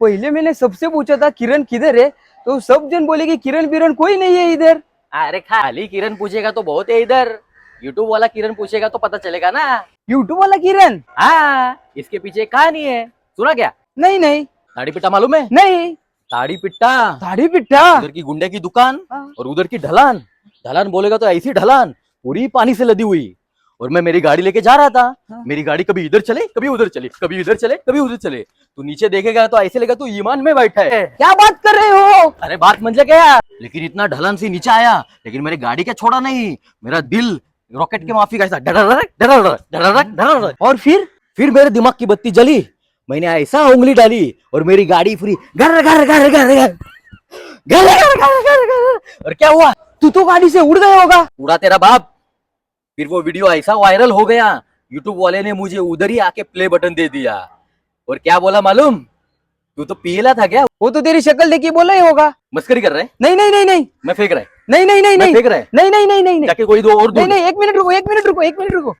पहले मैंने सबसे पूछा था किरण किधर है, तो सब जन बोले कि किरण बिरण कोई नहीं है इधर। अरे खाली किरण पूछेगा तो बहुत है इधर, यूट्यूब वाला किरण पूछेगा तो पता चलेगा ना। यूट्यूब वाला किरण? हाँ, इसके पीछे एक कहानी है, सुना क्या? नहीं नहीं ताड़ी पिट्टा मालूम है? नहीं। ताड़ी पिट्टा, दाढ़ी पिट्ठा? उधर की गुंडे की दुकान हाँ। और उधर की ढलान। ढलान बोलेगा तो ऐसी ढलान पूरी पानी से लदी हुई। और मैं मेरी गाड़ी लेके जा रहा था, हाँ। मेरी गाड़ी कभी इधर चले कभी उधर चले, कभी इधर चले कभी उधर चले। तू नीचे देखेगा तो ऐसे लगेगा तू ईमान में बैठा है। क्या बात कर रहे हो? अरे बात मंजे क्या, लेकिन इतना ढलान से नीचे आया, लेकिन मेरी गाड़ी क्या छोड़ा नहीं, मेरा दिल रॉकेट के माफी का ऐसा डरक डरक डरक डरक। और फिर मेरे दिमाग की बत्ती जली, मैंने ऐसा उंगली डाली और मेरी गाड़ी फ्री घर घर घर घर घर घर घर घर घर। और क्या हुआ? तू तो गाड़ी से उड़ गया होगा। उड़ा तेरा बाप। फिर वो वीडियो ऐसा वायरल हो गया, यूट्यूब वाले ने मुझे उधर ही आके प्ले बटन दे दिया। और क्या बोला मालूम? तू तो पियला था क्या? वो तो तेरी शक्ल देखी बोला ही होगा। मस्करी कर रहे? नहीं नहीं नहीं नहीं मैं फेंक रहा है, नहीं नहीं नहीं मैं नहीं फेंक रहा है। नहीं नहीं नहीं नहीं जाके कोई दो और नहीं नहीं, एक मिनट रुको एक मिनट रुको एक मिनट रुको।